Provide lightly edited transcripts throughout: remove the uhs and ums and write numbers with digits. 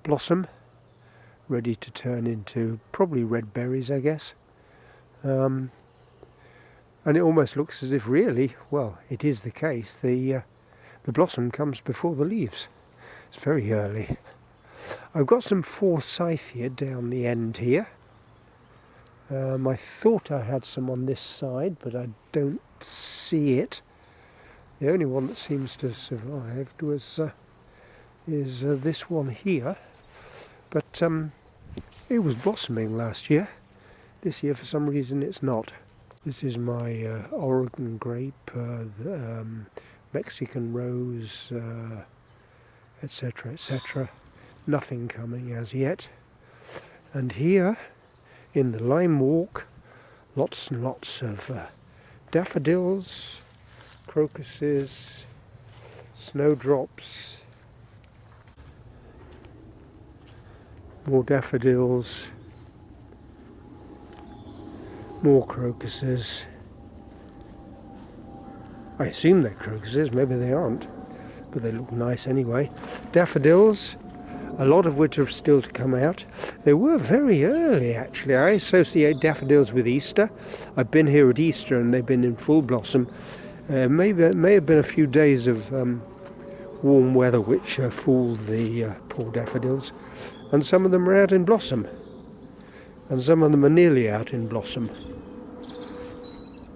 blossom, ready to turn into probably red berries, I guess. And it almost looks as if really, well, it is the case, the blossom comes before the leaves. It's very early. I've got some forsythia down the end here. I thought I had some on this side, but I don't see it. The only one that seems to have survived was is this one here. But it was blossoming last year. This year, for some reason, it's not. This is my Oregon grape, Mexican rose, etc., etc. Nothing coming as yet. And here, in the lime walk, lots and lots of daffodils, crocuses, snowdrops, more daffodils, more crocuses. I assume they're crocuses, maybe they aren't, but they look nice anyway. Daffodils, a lot of which are still to come out. They were very early, actually. I associate daffodils with Easter. I've been here at Easter and they've been in full blossom. Maybe it may have been a few days of warm weather which fooled the poor daffodils. And some of them are out in blossom. And some of them are nearly out in blossom.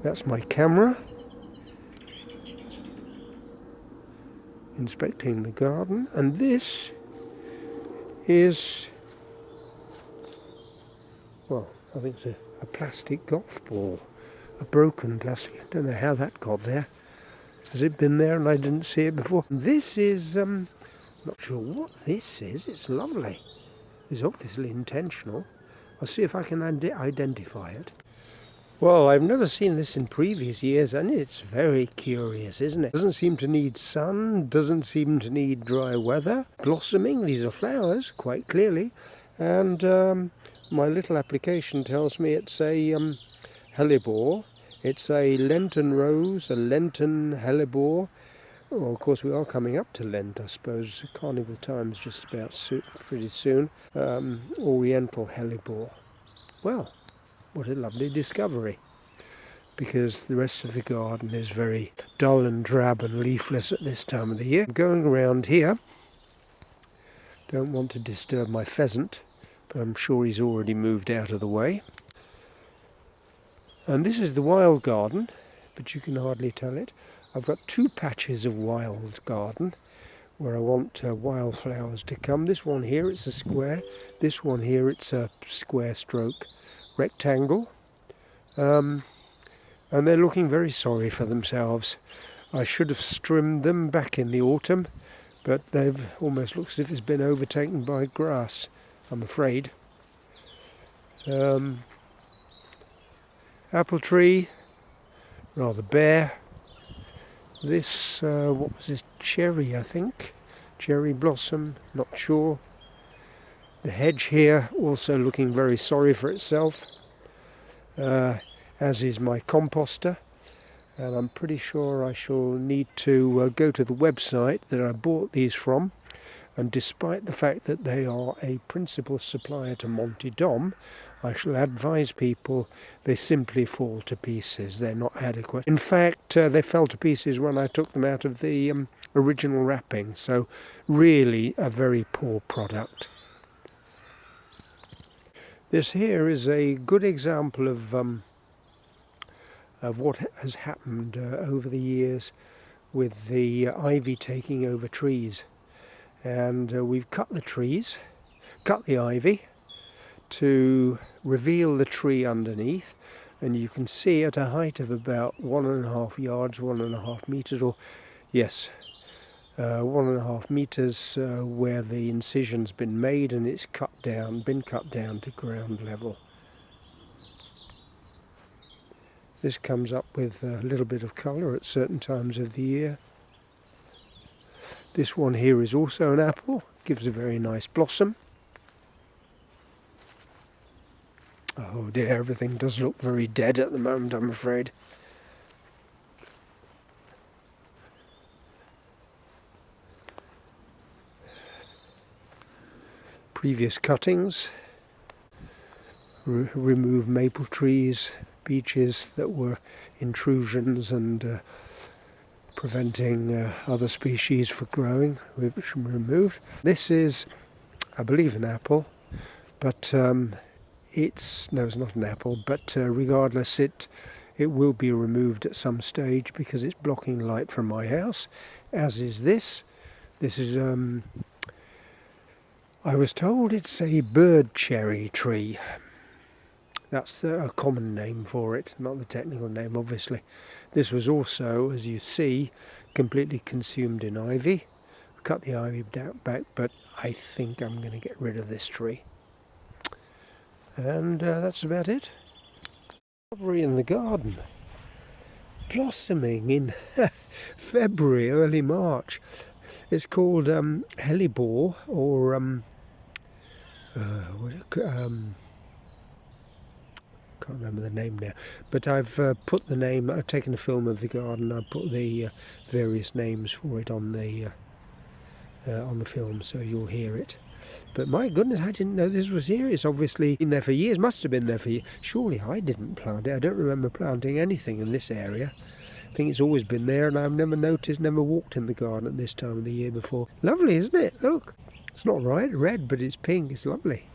That's my camera. Inspecting the garden. And this is, well, I think it's a plastic golf ball, a broken plastic. I don't know how that got there. Has it been there and I didn't see it before? This is, not sure what this is. It's lovely. It's obviously intentional. I'll see if I can identify it. Well, I've never seen this in previous years, and it's very curious, isn't it? Doesn't seem to need sun, doesn't seem to need dry weather. Blossoming, these are flowers, quite clearly. And my little application tells me it's a hellebore. It's a Lenten rose, a Lenten hellebore. Well, of course, we are coming up to Lent, I suppose. Carnival time's just about pretty soon. Oriental hellebore. Well, what a lovely discovery, because the rest of the garden is very dull and drab and leafless at this time of the year. I'm going around here, don't want to disturb my pheasant, but I'm sure he's already moved out of the way. And this is the wild garden, but you can hardly tell it. I've got two patches of wild garden where I want wildflowers to come. This one here, it's a square. This one here, it's a square stroke rectangle. And they're looking very sorry for themselves. I should have trimmed them back in the autumn, but they've almost looks as if it's been overtaken by grass, I'm afraid. Apple tree, rather bare. This, what was this, cherry, I think? Cherry blossom, not sure. The hedge here also looking very sorry for itself, as is my composter. And I'm pretty sure I shall need to go to the website that I bought these from, and despite the fact that they are a principal supplier to Monty Dom, I shall advise people they simply fall to pieces. They're not adequate. In fact, they fell to pieces when I took them out of the original wrapping, so really a very poor product. This here is a good example of what has happened over the years with the ivy taking over trees. And we've cut the trees, cut the ivy to reveal the tree underneath, and you can see at a height of about 1.5 yards, 1.5 meters, or yes, 1.5 meters where the incision's been made, and it's been cut down to ground level. This comes up with a little bit of colour at certain times of the year. This one here is also an apple, gives a very nice blossom. Oh dear, everything does look very dead at the moment, I'm afraid. previous cuttings, remove maple trees, beeches that were intrusions and preventing other species from growing, which were removed. This is, I believe, an apple, but it's not an apple, but regardless, it will be removed at some stage because it's blocking light from my house, as is this. This is I was told it's a bird cherry tree. That's a common name for it, not the technical name, obviously. This was also, as you see, completely consumed in ivy. Cut the ivy back, but I think I'm going to get rid of this tree. And that's about it. Discovery in the garden. Blossoming in February, early March. It's called hellebore, or can't remember the name now, but I've put the name. I've taken a film of the garden. I've put the various names for it on the film, so you'll hear it. But my goodness, I didn't know this was here. It's obviously been there for years. Must have been there for years. Surely I didn't plant it. I don't remember planting anything in this area. I think it's always been there, and I've never noticed, never walked in the garden at this time of the year before. Lovely, isn't it? Look, it's not red, but it's pink. It's lovely.